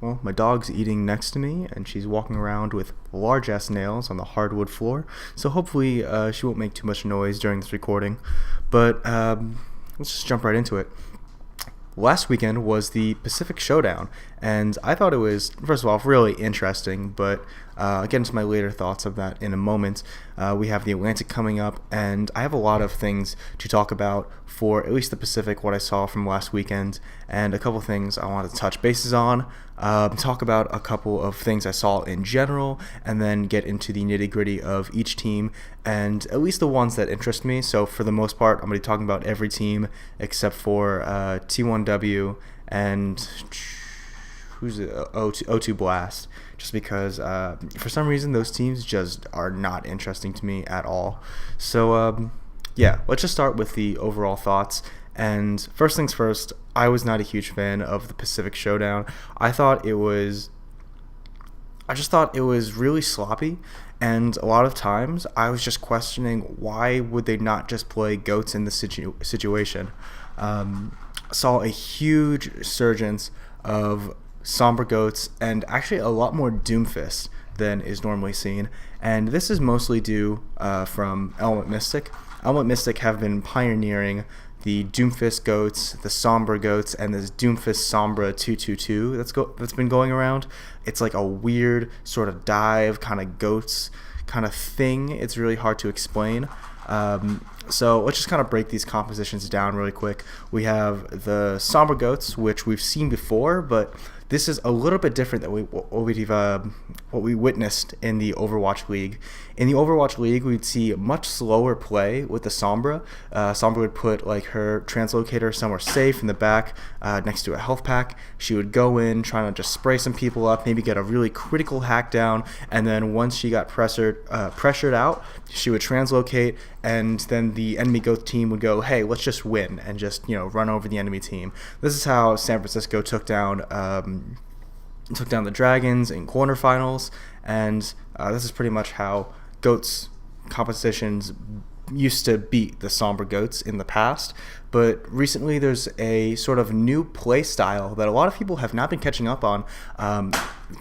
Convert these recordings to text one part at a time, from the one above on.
Well, my dog's eating next to me, and she's walking around with large ass nails on the hardwood floor. So hopefully, she won't make too much noise during this recording. But let's just jump right into it. Last weekend was the Pacific Showdown, and I thought it was, first of all, really interesting, but I'll get into my later thoughts of that in a moment. We have the Atlantic coming up, and I have a lot of things to talk about for at least the Pacific, what I saw from last weekend, and a couple things I want to touch bases on, talk about a couple of things I saw in general, and then get into the nitty-gritty of each team, and at least the ones that interest me. So for the most part, I'm going to be talking about every team except for T1W and who's it? O2 Blast, just because for some reason those teams just are not interesting to me at all. So yeah, let's just start with the overall thoughts. And first things first, I was not a huge fan of the Pacific Showdown. I just thought it was really sloppy, and a lot of times I was just questioning why would they not just play goats in this situation. Saw a huge resurgence of Sombra goats and actually a lot more Doomfist than is normally seen, and this is mostly due from Element Mystic. Element Mystic have been pioneering the Doomfist goats, the Sombra goats, and this Doomfist Sombra 222 that's been going around. It's like a weird sort of dive kind of goats kind of thing. It's really hard to explain. So let's just kind of break these compositions down really quick. We have the Sombra goats, which we've seen before, but this is a little bit different than what we witnessed in the Overwatch League. In the Overwatch League, we'd see much slower play with the Sombra. Sombra would put like her translocator somewhere safe in the back next to a health pack. She would go in, trying to just spray some people up, maybe get a really critical hack down, and then once she got pressured out, she would translocate, and then the enemy goat team would go, hey, let's just win, and just run over the enemy team. This is how San Francisco took down the Dragons in quarterfinals, and this is pretty much how goats compositions used to beat the Sombra goats in the past. But recently there's a sort of new play style that a lot of people have not been catching up on,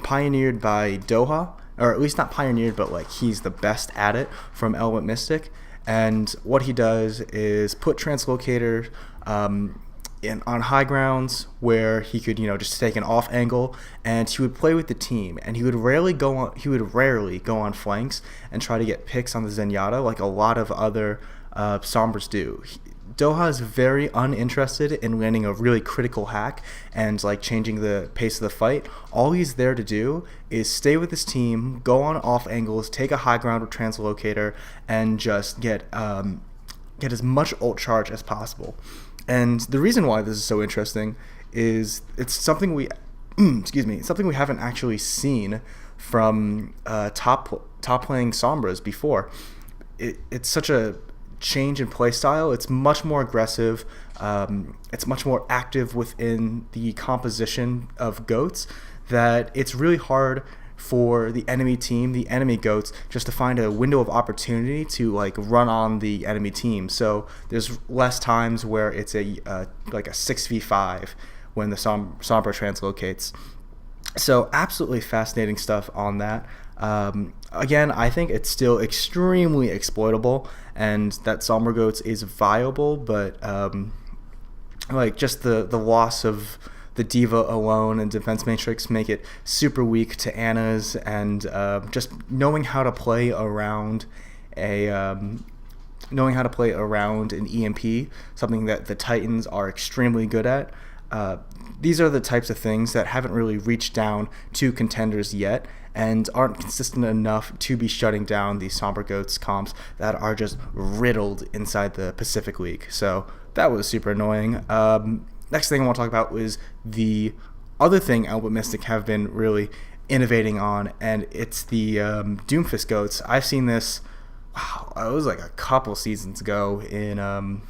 pioneered by Doha, or at least not pioneered, but like he's the best at it, from Element Mystic. And what he does is put translocators on high grounds where he could just take an off angle, and he would play with the team, and he would rarely go on flanks and try to get picks on the Zenyatta like a lot of other Sombras do. Doha is very uninterested in landing a really critical hack and like changing the pace of the fight. All he's there to do is stay with his team, go on off angles, take a high ground with translocator, and just get as much ult charge as possible. And the reason why this is so interesting is it's something we something we haven't actually seen from top playing Sombras before. It's such a change in play style. It's much more aggressive. It's much more active within the composition of goats, that it's really hard for the enemy team, the enemy goats, just to find a window of opportunity to like run on the enemy team. So there's less times where it's like a 6v5 when the Sombra translocates. So absolutely fascinating stuff on that. Again, I think it's still extremely exploitable, and that Sombra goats is viable, but like just the loss of the D.Va alone and Defense Matrix make it super weak to Anna's, and just knowing how to play around an EMP, something that the Titans are extremely good at. These are the types of things that haven't really reached down to contenders yet, and aren't consistent enough to be shutting down these Sombra Goats comps that are just riddled inside the Pacific League. So that was super annoying. Next thing I want to talk about was the other thing Element Mystic have been really innovating on, and it's the Doomfist Goats. I've seen this, it was like a couple seasons ago in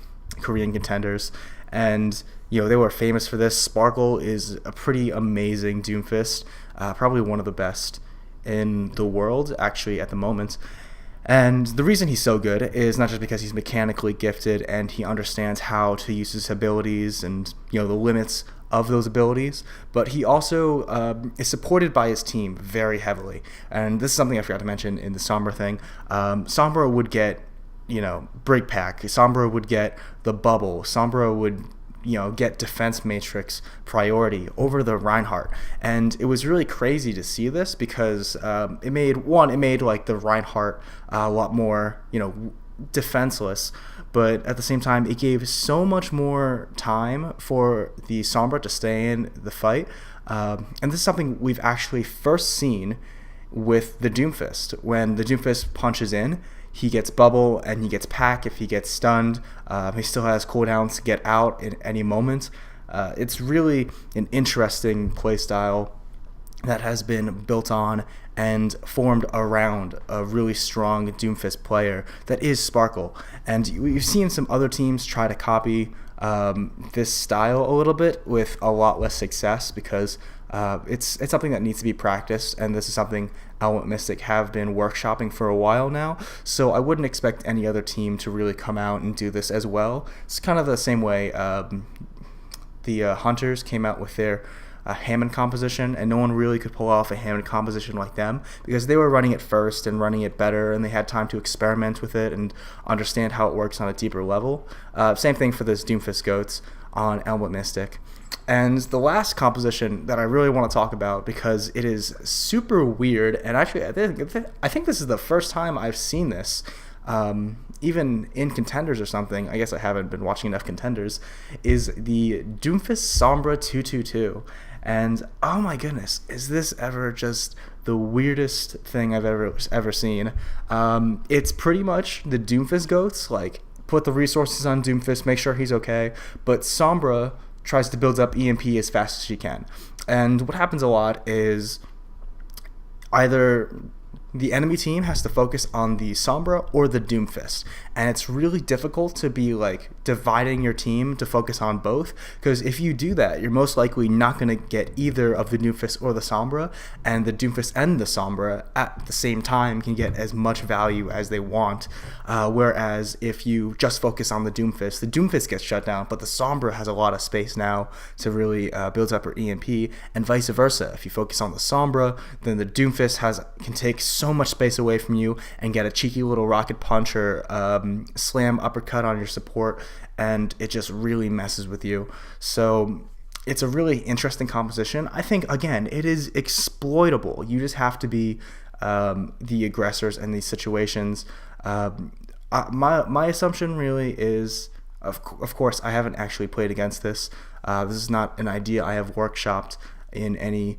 Korean contenders, and they were famous for this. Sparkle is a pretty amazing Doomfist, probably one of the best in the world actually at the moment. And the reason he's so good is not just because he's mechanically gifted and he understands how to use his abilities and the limits of those abilities, but he also is supported by his team very heavily. And this is something I forgot to mention in the Sombra thing. Sombra would get, Brig Pack. Sombra would get the bubble. Sombra would get defense matrix priority over the Reinhardt. And it was really crazy to see this because it made like the Reinhardt a lot more, defenseless, but at the same time it gave so much more time for the Sombra to stay in the fight. And this is something we've actually first seen with the Doomfist. When the Doomfist punches in, he gets bubble and he gets pack if he gets stunned. He still has cooldowns to get out in any moment. It's really an interesting playstyle that has been built on and formed around a really strong Doomfist player that is Sparkle. And we've seen some other teams try to copy this style a little bit with a lot less success because it's something that needs to be practiced, and this is something Element Mystic have been workshopping for a while now, so I wouldn't expect any other team to really come out and do this as well. It's kind of the same way the Hunters came out with their Hammond composition, and no one really could pull off a Hammond composition like them because they were running it first and running it better, and they had time to experiment with it and understand how it works on a deeper level. Same thing for this Doomfist Goats on Element Mystic. And the last composition that I really want to talk about, because it is super weird, and actually I think this is the first time I've seen this, even in Contenders or something. I guess I haven't been watching enough Contenders, is the Doomfist Sombra 222. And oh my goodness, is this ever just the weirdest thing I've ever seen? It's pretty much the Doomfist Goats, like put the resources on Doomfist, make sure he's okay, but Sombra tries to build up EMP as fast as she can. And what happens a lot is either the enemy team has to focus on the Sombra or the Doomfist, and it's really difficult to be like dividing your team to focus on both, because if you do that, you're most likely not going to get either of the Doomfist or the Sombra, and the Doomfist and the Sombra at the same time can get as much value as they want, whereas if you just focus on the Doomfist gets shut down, but the Sombra has a lot of space now to really build up her EMP, and vice versa. If you focus on the Sombra, then the Doomfist can take so much space away from you and get a cheeky little rocket punch or slam uppercut on your support, and it just really messes with you. So it's a really interesting composition. I think, again, it is exploitable. You just have to be the aggressors in these situations. My assumption really is, of course, I haven't actually played against this. This is not an idea I have workshopped in any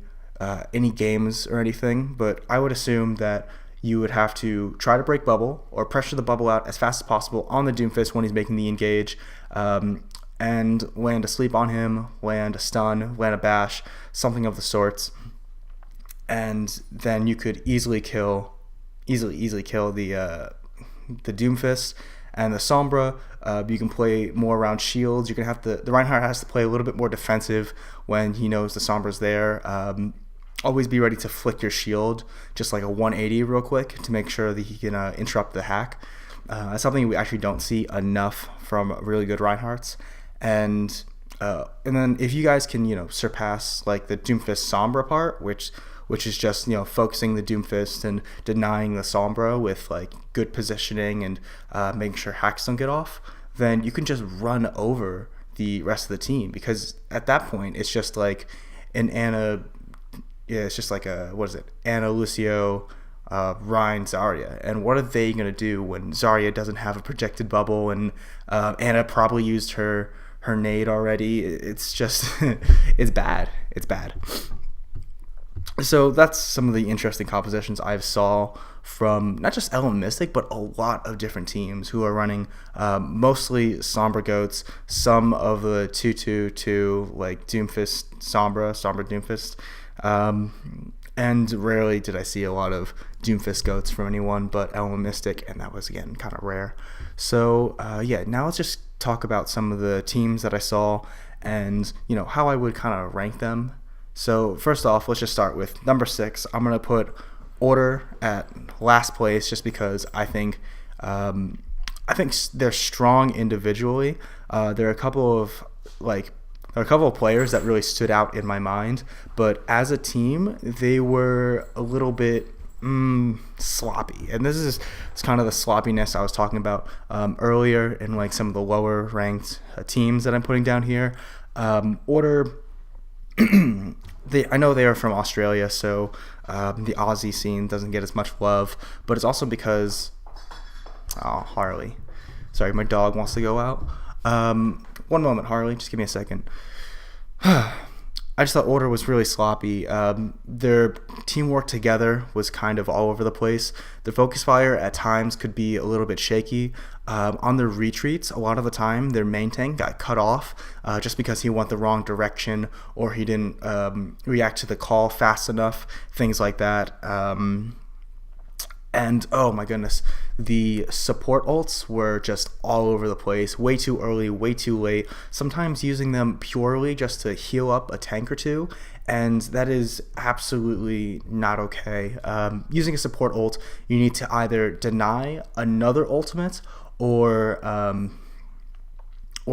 games or anything, but I would assume that you would have to try to break bubble or pressure the bubble out as fast as possible on the Doomfist when he's making the engage, and land a sleep on him, land a stun, land a bash, something of the sorts, and then you could easily kill the Doomfist. And the Sombra, you can play more around shields. You can have the Reinhardt has to play a little bit more defensive when he knows the Sombra's there. Always be ready to flick your shield, just like a 180 real quick, to make sure that he can interrupt the hack. That's something we actually don't see enough from really good Reinhardts. And then if you guys can surpass like the Doomfist Sombra part, which is just focusing the Doomfist and denying the Sombra with like good positioning and making sure hacks don't get off, then you can just run over the rest of the team, because at that point it's just like an Anna, it's just like Anna, Lucio, Ryan, Zarya, and what are they gonna do when Zarya doesn't have a projected bubble and Anna probably used her nade already? It's just it's bad. So that's some of the interesting compositions I've saw from not just Element Mystic, but a lot of different teams who are running mostly Sombra Goats, some of the 2-2-2 like Doomfist Sombra Doomfist, and rarely did I see a lot of Doomfist Goats from anyone but Element Mystic, and that was, again, kind of rare. So now let's just talk about some of the teams that I saw and how I would kind of rank them. So first off, let's just start with number 6. I'm gonna put Order at last place, just because I think they're strong individually. There are a couple of like there are a couple of players that really stood out in my mind, but as a team, they were a little bit sloppy. And this is it's kind of the sloppiness I was talking about earlier in like some of the lower ranked teams that I'm putting down here. Order, I know they are from Australia, so the Aussie scene doesn't get as much love, but it's also because, Harley. Sorry, my dog wants to go out. One moment, Harley. Just give me a second. I just thought Order was really sloppy. Their teamwork together was kind of all over the place. The focus fire at times could be a little bit shaky. On their retreats, a lot of the time, their main tank got cut off just because he went the wrong direction or he didn't react to the call fast enough, things like that. And oh my goodness, the support ults were just all over the place, way too early, way too late, sometimes using them purely just to heal up a tank or two, and that is absolutely not okay. Using a support ult, you need to either deny another ultimate or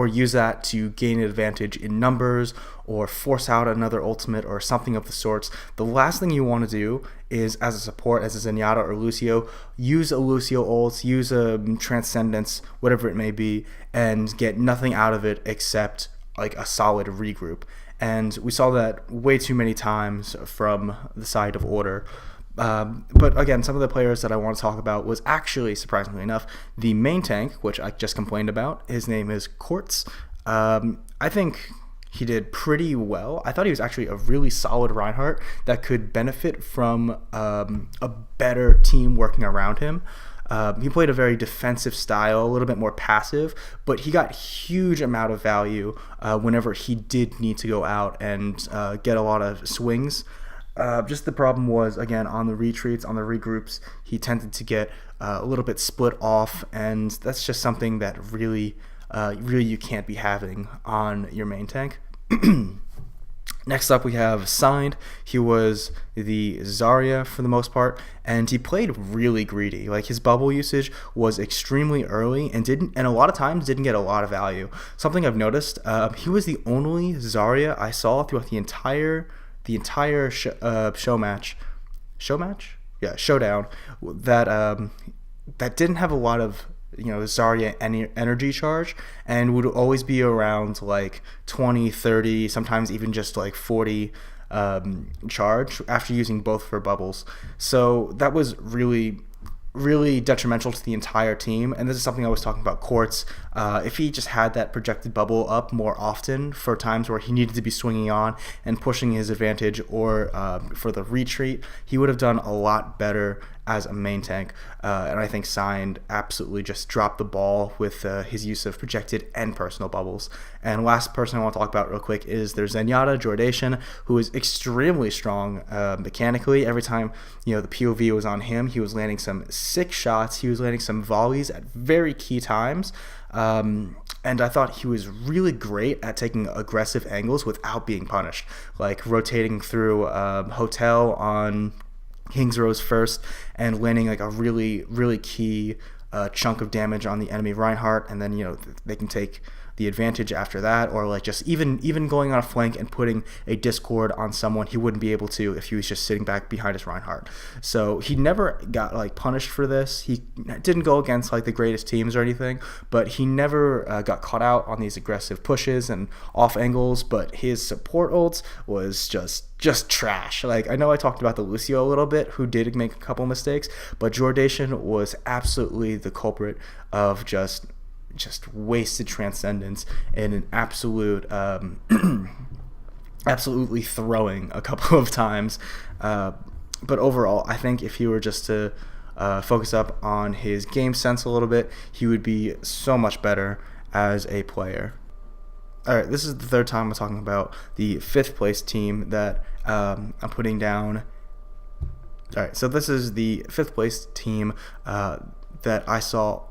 use that to gain an advantage in numbers or force out another ultimate or something of the sorts. The last thing you want to do is, as a support, as a Zenyatta or Lucio, use a Lucio ult, use a Transcendence, whatever it may be, and get nothing out of it except like a solid regroup. And we saw that way too many times from the side of Order. But again, some of the players that I want to talk about was actually, surprisingly enough, the main tank, which I just complained about. His name is Quartz. I think he did pretty well. I thought he was actually a really solid Reinhardt that could benefit from a better team working around him. He played a very defensive style, a little bit more passive, but he got huge amount of value whenever he did need to go out and get a lot of swings. Just the problem was, again, on the retreats, on the regroups, he tended to get a little bit split off, and that's just something that really you can't be having on your main tank. Next up, we have Signed. He was the Zarya for the most part, and he played really greedy. Like, his bubble usage was extremely early and a lot of times didn't get a lot of value. Something I've noticed, he was the only Zarya I saw throughout the entire Showdown that didn't have a lot of Zarya energy charge, and would always be around like 20, 30, sometimes even just like 40 charge after using both for bubbles. So that was really detrimental to the entire team, and this is something I was talking about Quartz. If he just had that projected bubble up more often for times where he needed to be swinging on and pushing his advantage, or for the retreat, he would have done a lot better as a main tank. And I think Signed absolutely just dropped the ball with his use of projected and personal bubbles. And last person I want to talk about real quick is their Zenyatta Jordation, who is extremely strong mechanically. Every time the POV was on him, he was landing some sick shots. He was landing some volleys at very key times. And I thought he was really great at taking aggressive angles without being punished, like rotating through Hotel on King's Rose first and landing like a really key chunk of damage on the enemy Reinhardt, and then they can take the advantage after that, or like just even going on a flank and putting a Discord on someone he wouldn't be able to if he was just sitting back behind his Reinhardt. So he never got like punished for this. He didn't go against like the greatest teams or anything, but he never got caught out on these aggressive pushes and off angles. But his support ults was just trash. Like, I know I talked about the Lucio a little bit, who did make a couple mistakes, but Jordation was absolutely the culprit of just wasted Transcendence and an absolutely throwing a couple of times. But overall, I think if he were just to focus up on his game sense a little bit, he would be so much better as a player. All right, this is the third time we're talking about the 5th place team that I'm putting down. All right, so this is the 5th place team that I saw.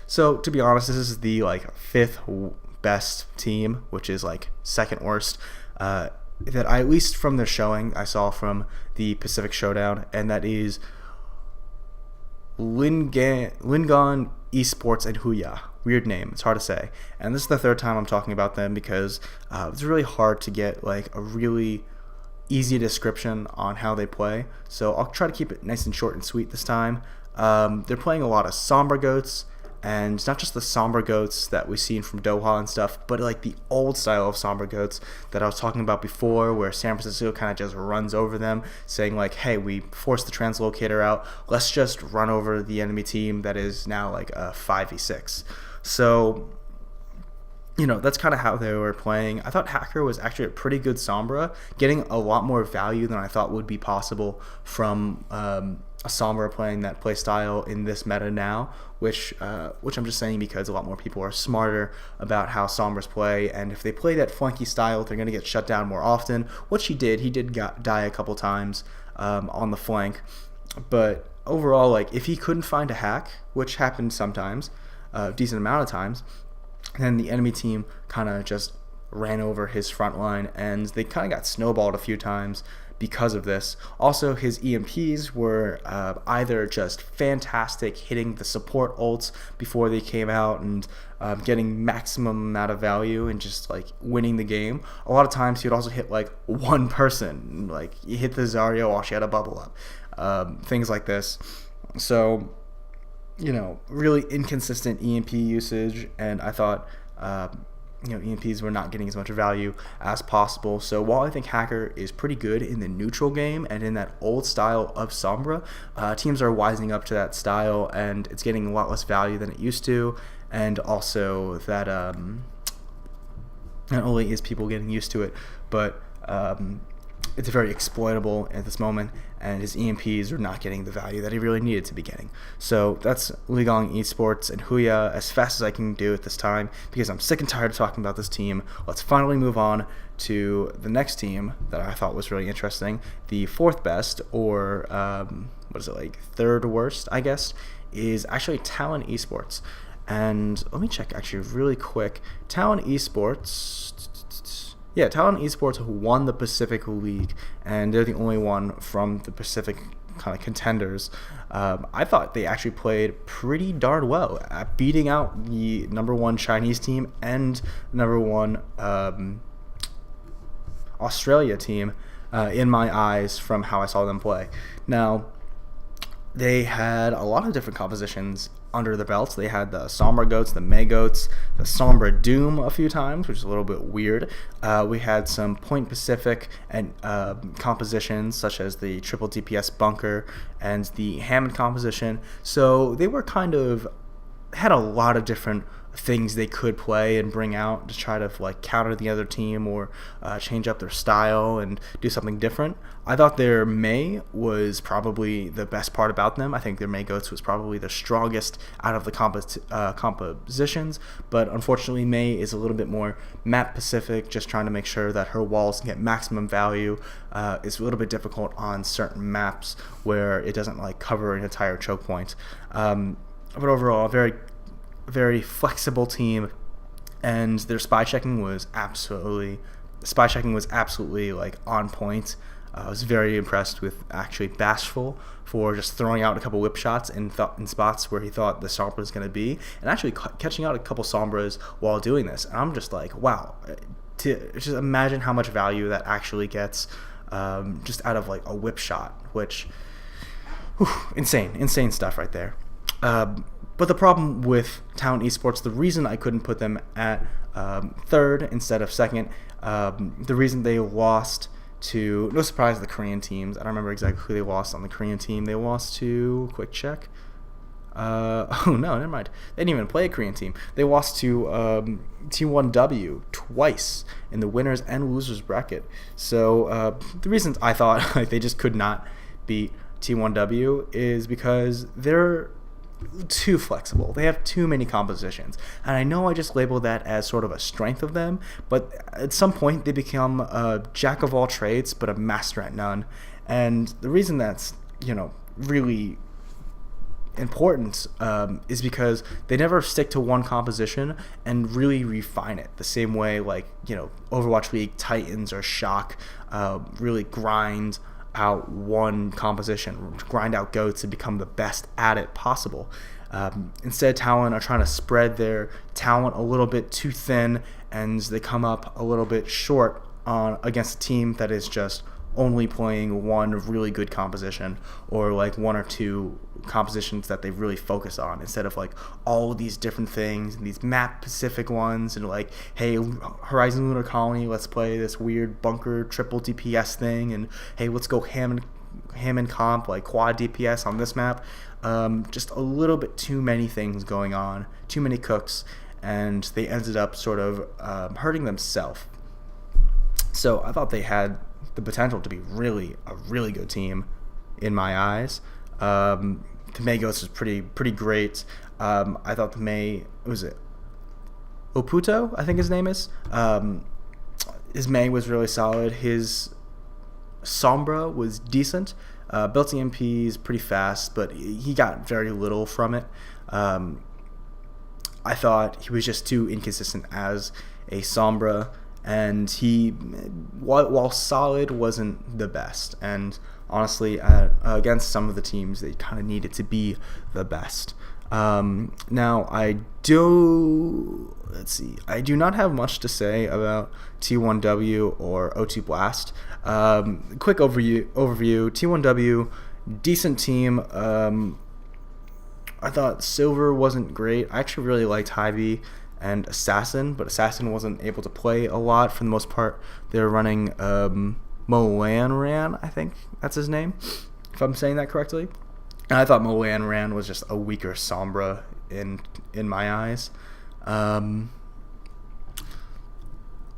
So to be honest, this is the like 5th best team, which is like 2nd worst, that I, at least from the showing I saw from the Pacific Showdown, and that is Lingon Esports and Huya. weird name. It's hard to say. And this is the third time I'm talking about them because it's really hard to get like a really easy description on how they play. So I'll try to keep it nice and short and sweet this time. They're playing a lot of Sombra goats, and not just the Sombra goats that we've seen from Doha and stuff, but like the old style of Sombra goats that I was talking about before, where San Francisco kind of just runs over them, saying like, hey, we forced the translocator out, let's just run over the enemy team that is now like a 5v6. So, you know, that's kind of how they were playing. I thought Hacker was actually a pretty good Sombra, getting a lot more value than I thought would be possible from a Sombra playing that play style in this meta now, which I'm just saying because a lot more people are smarter about how Sombras play, and if they play that flanky style, they're going to get shut down more often, which he did. He did die a couple times on the flank, but overall, like, if he couldn't find a hack, which happened sometimes, a decent amount of times, then the enemy team kind of just ran over his front line, and they kind of got snowballed a few times because of this. Also, his EMPs were either just fantastic, hitting the support ults before they came out and getting maximum amount of value and just like winning the game. A lot of times he would also hit like one person, like he hit the Zarya while she had a bubble up, things like this. So, you know, really inconsistent EMP usage, and I thought EMPs were not getting as much value as possible. So while I think Hacker is pretty good in the neutral game and in that old style of Sombra, teams are wising up to that style, and it's getting a lot less value than it used to. And also that not only is people getting used to it, but it's very exploitable at this moment, and his EMPs are not getting the value that he really needed to be getting. So that's Ligang Esports and Huya as fast as I can do at this time, because I'm sick and tired of talking about this team. Let's finally move on to the next team that I thought was really interesting. The fourth best, or third worst, I guess, is actually Talon Esports. And let me check actually really quick. Talon Esports won the Pacific League, and they're the only one from the Pacific kind of contenders. I thought they actually played pretty darn well at beating out the number one Chinese team and number one Australia team in my eyes from how I saw them play. Now, they had a lot of different compositions under the belts. They had the Sombra Goats, the May Goats, the Sombra Doom a few times, which is a little bit weird. We had some Point Pacific and compositions, such as the triple DPS Bunker and the Hammond composition. So they were had a lot of different things they could play and bring out to try to like counter the other team or change up their style and do something different. I thought their May was probably the best part about them. I think their May Goats was probably the strongest out of the compositions, but unfortunately May is a little bit more map specific, just trying to make sure that her walls get maximum value. It's a little bit difficult on certain maps where it doesn't like cover an entire choke point. But overall, a very flexible team, and their spy checking was absolutely like on point. I was very impressed with actually Bashful for just throwing out a couple whip shots in spots where he thought the Sombra was going to be, and actually catching out a couple Sombras while doing this. And I'm just like, wow, to just imagine how much value that actually gets just out of like a whip shot, which insane stuff right there. But the problem with Talon Esports, the reason I couldn't put them at third instead of second, the reason they lost to, no surprise, the Korean teams. I don't remember exactly who they lost on the Korean team. They lost to, quick check. No, never mind. They didn't even play a Korean team. They lost to T1W twice in the winners and losers bracket. So the reasons I thought like they just could not beat T1W is because they're too flexible. They have too many compositions, and I know I just labeled that as sort of a strength of them, but at some point they become a jack of all trades but a master at none. And the reason that's really important is because they never stick to one composition and really refine it the same way like Overwatch League Titans or Shock really grind out one composition, grind out goats and become the best at it possible. Instead, Talon are trying to spread their talent a little bit too thin, and they come up a little bit short against a team that is just only playing one really good composition, or like one or two compositions that they really focus on, instead of like all of these different things and these map specific ones, and like, hey, Horizon Lunar Colony, let's play this weird bunker triple DPS thing, and hey, let's go ham and comp like quad DPS on this map. Just a little bit too many things going on, too many cooks, and they ended up sort of hurting themselves. So I thought they had the potential to be a really good team in my eyes. The May Ghost was pretty great. I thought the May, was it Oputo, I think his name is. His May was really solid. His Sombra was decent. Built EMPs pretty fast, but he got very little from it. I thought he was just too inconsistent as a Sombra, and he, while solid, wasn't the best. And honestly, against some of the teams, they kind of needed to be the best. Now, I do not have much to say about T1W or O2 Blast. Quick overview. T1W, decent team. I thought Silver wasn't great. I actually really liked Hy-Vee and Assassin, but Assassin wasn't able to play a lot for the most part. They were running Molanran, I think that's his name, if I'm saying that correctly. And I thought Molanran was just a weaker Sombra in my eyes.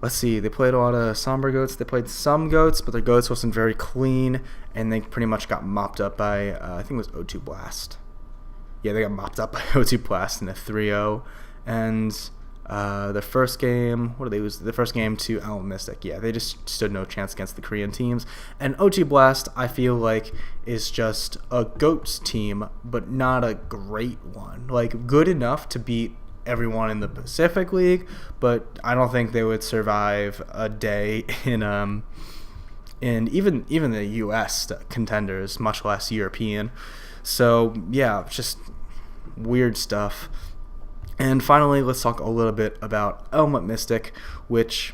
Let's see, they played a lot of Sombra goats. They played some goats, but their goats wasn't very clean, and they pretty much got mopped up by, I think it was O2 Blast. Yeah, they got mopped up by O2 Blast in a 3-0. And the first game, what did they lose? The first game to Element Mystic. Yeah, they just stood no chance against the Korean teams. And O2 Blast, I feel like, is just a GOATS team, but not a great one. Like, good enough to beat everyone in the Pacific League, but I don't think they would survive a day in even the U.S. contenders, much less European. So, yeah, just weird stuff. And finally, let's talk a little bit about Element Mystic, which,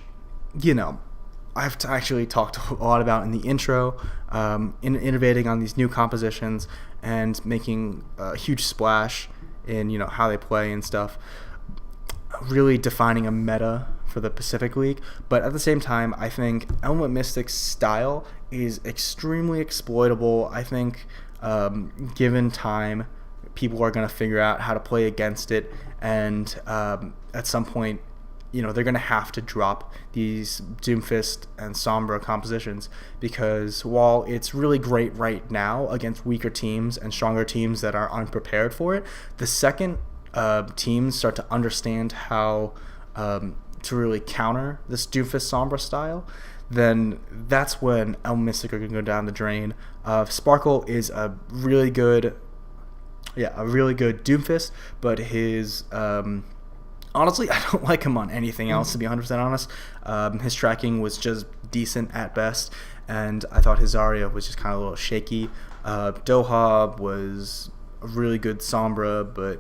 I've actually talked a lot about in the intro, innovating on these new compositions and making a huge splash in, how they play and stuff, really defining a meta for the Pacific League. But at the same time, I think Element Mystic's style is extremely exploitable. I think, given time, people are going to figure out how to play against it, and at some point, they're going to have to drop these Doomfist and Sombra compositions, because while it's really great right now against weaker teams and stronger teams that are unprepared for it, the second teams start to understand how to really counter this Doomfist Sombra style, then that's when Element Mystic are going to go down the drain. Sparkle is a really good Doomfist, but his honestly, I don't like him on anything else, to be 100% honest. His tracking was just decent at best, and I thought his Zarya was just kind of a little shaky. Doha was a really good Sombra, but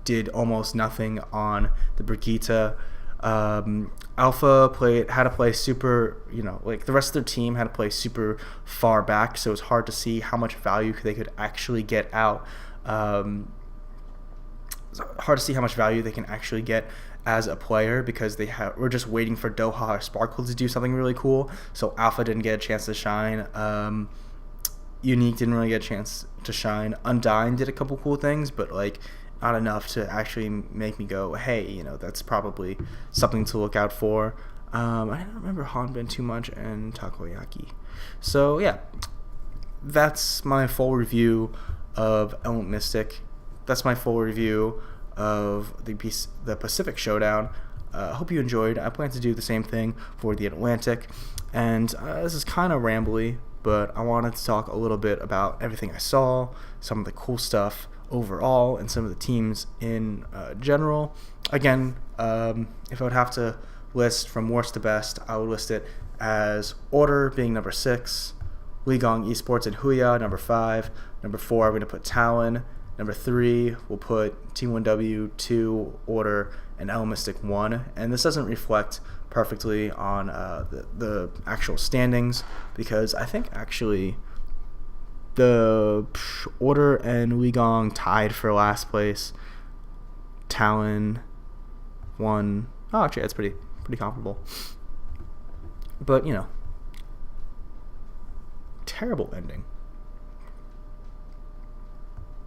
did almost nothing on the Brigitte. Alpha had to play super, like the rest of their team had to play super far back, so it was hard to see how much value they could actually get out. It's hard to see how much value they can actually get as a player, because we're just waiting for Doha or Sparkle to do something really cool. So Alpha didn't get a chance to shine. Unique didn't really get a chance to shine. Undyne did a couple cool things, but like not enough to actually make me go, hey, that's probably something to look out for. I don't remember Hanbin too much, and Takoyaki. So yeah, that's my full review of Element Mystic. That's my full review of the Pacific Showdown. I hope you enjoyed. I plan to do the same thing for the Atlantic. And this is kind of rambly, but I wanted to talk a little bit about everything I saw, some of the cool stuff overall, and some of the teams in general. Again, if I would have to list from worst to best, I would list it as Order being number 6, Ligong Esports and Huya number 5, number 4 I'm going to put Talon, Number 3, we'll put T1W, 2, Order, and L Mystic 1. And this doesn't reflect perfectly on the actual standings, because I think actually the Order and Weigong tied for last place. Talon won. Oh, actually, that's pretty comparable. But, terrible ending.